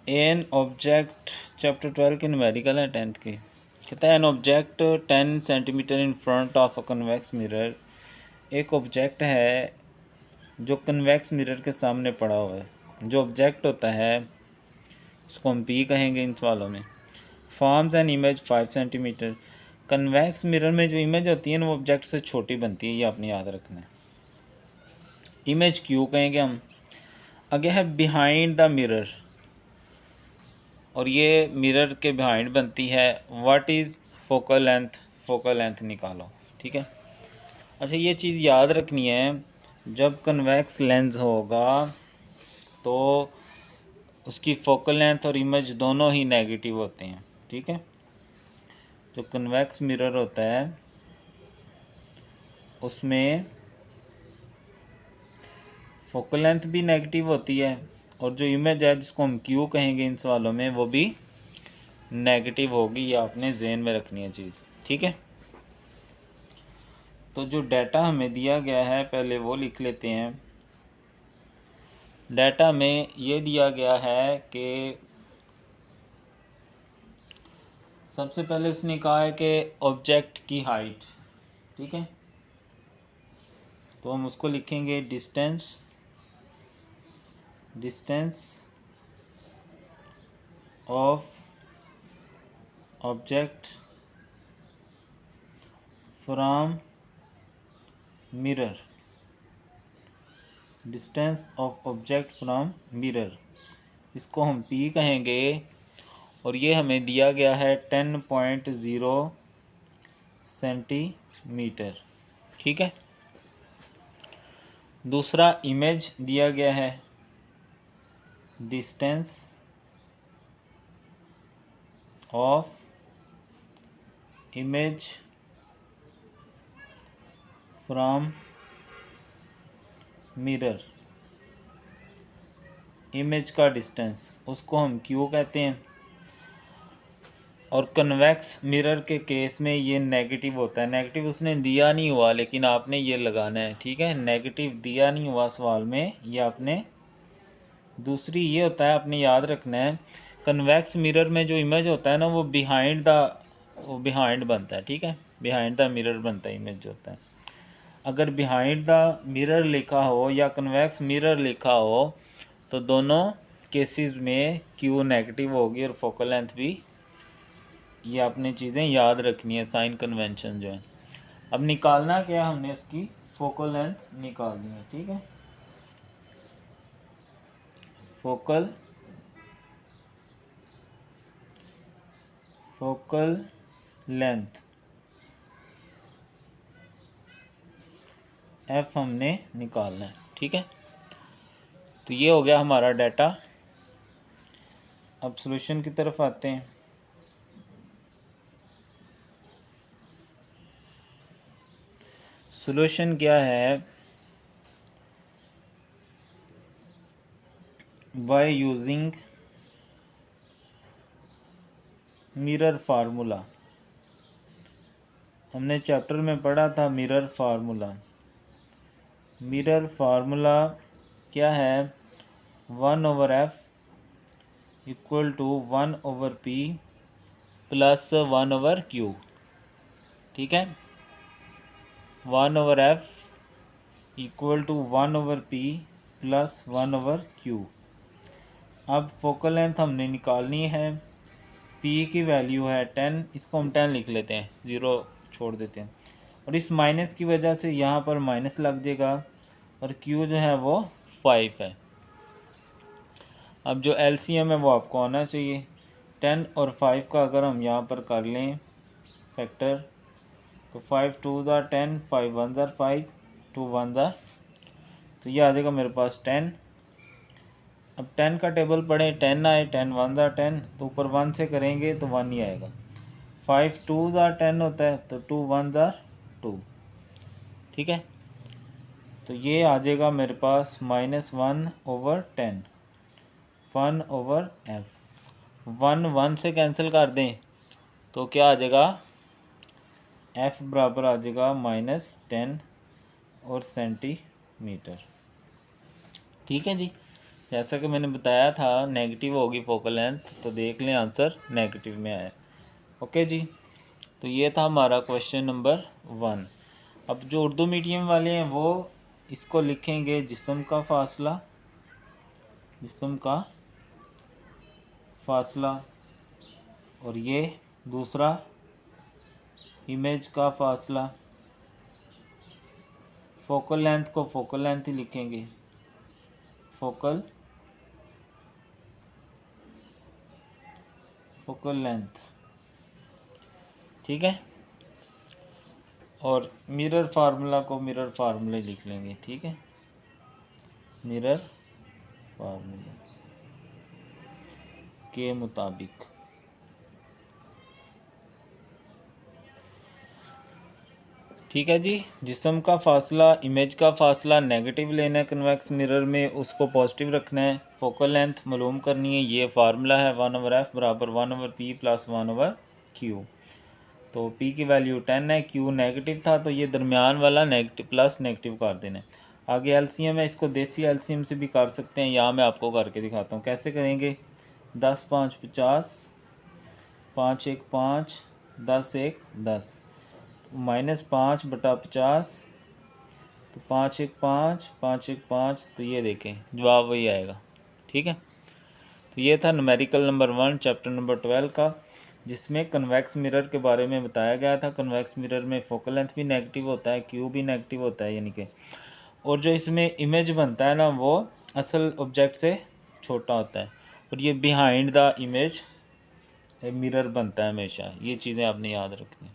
An object chapter 12 की numerical है 10th की। कहता है an object 10 centimetre in front of a convex mirror. एक ऑब्जेक्ट है जो कन्वेक्स मिरर के सामने पड़ा हुआ है। जो ऑब्जेक्ट होता है उसको हम पी कहेंगे इन सवालों में। Forms an image 5 centimetre. Convex mirror में जो इमेज होती है ना वो ऑब्जेक्ट से छोटी बनती है, ये आपने याद रखना है। इमेज क्यू कहेंगे हम। आगे है बिहाइंड द मिरर, और ये मिरर के बिहाइंड बनती है। What is focal length, focal length निकालो। ठीक है, अच्छा ये चीज़ याद रखनी है, जब कन्वेक्स लेंस होगा तो उसकी फोकल लेंथ और इमेज दोनों ही नेगेटिव होते हैं। ठीक है, जो कन्वेक्स मिरर होता है उसमें फोकल लेंथ भी नेगेटिव होती है, और जो इमेज है जिसको हम क्यू कहेंगे इन सवालों में वो भी नेगेटिव होगी। ये आपने ज़हन में रखनी है चीज़। ठीक है, तो जो डाटा हमें दिया गया है पहले वो लिख लेते हैं। डाटा में ये दिया गया है कि सबसे पहले उसने कहा है कि ऑब्जेक्ट की हाइट। ठीक है, तो हम उसको लिखेंगे distance of object from mirror. Distance of object from mirror, इसको हम पी कहेंगे, और ये हमें दिया गया है 10.0 सेंटीमीटर। ठीक है, दूसरा इमेज दिया गया है distance of image from mirror. Image का डिस्टेंस उसको हम क्यू कहते हैं, और कन्वेक्स मिरर के केस में ये नेगेटिव होता है। नेगेटिव उसने दिया नहीं हुआ लेकिन आपने ये लगाना है। ठीक है, नेगेटिव दिया नहीं हुआ सवाल में, ये आपने। दूसरी ये होता है, आपने याद रखना है, कन्वेक्स मिरर में जो इमेज होता है ना वो बिहाइंड बनता है। ठीक है, बिहाइंड द मिरर बनता है इमेज जो होता है। अगर बिहाइंड द मिरर लिखा हो या कन्वेक्स मिरर लिखा हो तो दोनों केसेस में क्यू नेगेटिव होगी और फोकल लेंथ भी। ये आपने चीज़ें याद रखनी है, साइन कन्वेंशन जो है। अब निकालना क्या है, हमने इसकी फोकल लेंथ निकालनी है। ठीक है, फोकल लेंथ एफ हमने निकालना है। ठीक है, तो ये हो गया हमारा डाटा। अब सॉल्यूशन की तरफ आते हैं। सॉल्यूशन क्या है, बाय यूजिंग मिरर फार्मूला। हमने चैप्टर में पढ़ा था मिरर फार्मूला। मिरर फार्मूला क्या है, 1/f equal to 1/p plus 1/q। ठीक है, 1/f equal to 1/p plus 1/q। अब फोकल लेंथ हमने निकालनी है। p की वैल्यू है 10, इसको हम 10 लिख लेते हैं, 0 छोड़ देते हैं, और इस माइनस की वजह से यहाँ पर माइनस लग जाएगा, और q जो है वो 5 है। अब जो LCM है वो आपको आना चाहिए। 10 और 5 का अगर हम यहाँ पर कर लें फैक्टर, तो 5 2s are 10, 5 1s are 5, 2 1s are, तो ये आ जाएगा मेरे पास 10। अब 10 का टेबल पढ़ें, 10 आए, 10 1s are 10, तो ऊपर 1 से करेंगे तो 1 ही आएगा। 5 2s are 10 होता है, तो 2 1s are 2। ठीक है, तो ये आ जाएगा मेरे पास -1/10, 1/f। 1 1 से कैंसिल कर दें तो क्या आ जाएगा, f बराबर आ जाएगा -10 और सेंटीमीटर। ठीक है जी, जैसा कि मैंने बताया था नेगेटिव होगी फोकल लेंथ, तो देख लें आंसर नेगेटिव में आया। ओके जी, तो ये था हमारा क्वेश्चन नंबर 1। अब जो उर्दू मीडियम वाले हैं वो इसको लिखेंगे जिस्म का फासला, जिस्म का फासला, और ये दूसरा इमेज का फासला। फोकल लेंथ को फोकल लेंथ ही लिखेंगे, फोकल लेंथ, ठीक है। और मिरर फार्मूला को मिरर फार्मूला लिख लेंगे, ठीक है, मिरर फार्मूला के मुताबिक। ठीक है जी, जिस्म का फासला, इमेज का फासला नेगेटिव लेना है कन्वेक्स मिरर में, उसको पॉजिटिव रखना है। फोकल लेंथ मालूम करनी है, ये फार्मूला है 1/f बराबर 1/p प्लस 1/q। तो p की वैल्यू 10 है, q नेगेटिव था तो ये दरमियान वाला नेगेटिव प्लस नेगेटिव कर देना है। आगे एलसीएम है, इसको देसी एलसीएम से भी कर सकते हैं, यहाँ मैं आपको करके दिखाता हूँ कैसे करेंगे। 10 5 50, 5 1 5, 10 1 10, -5/50, तो 5 1 5, 5 1 5, तो ये देखें जवाब वही आएगा, ठीक है। तो ये था न्यूमेरिकल नंबर 1 चैप्टर नंबर 12 का, जिसमें कन्वेक्स मिरर के बारे में बताया गया था। कन्वेक्स मिरर में फोकल लेंथ भी नेगेटिव होता है, क्यू भी नेगेटिव होता है यानी कि, और जो इसमें इमेज बनता है ना वो असल ऑब्जेक्ट से छोटा होता है, और ये बिहाइंड द इमेज मिरर बनता है हमेशा। ये चीज़ें आपने याद रखनी।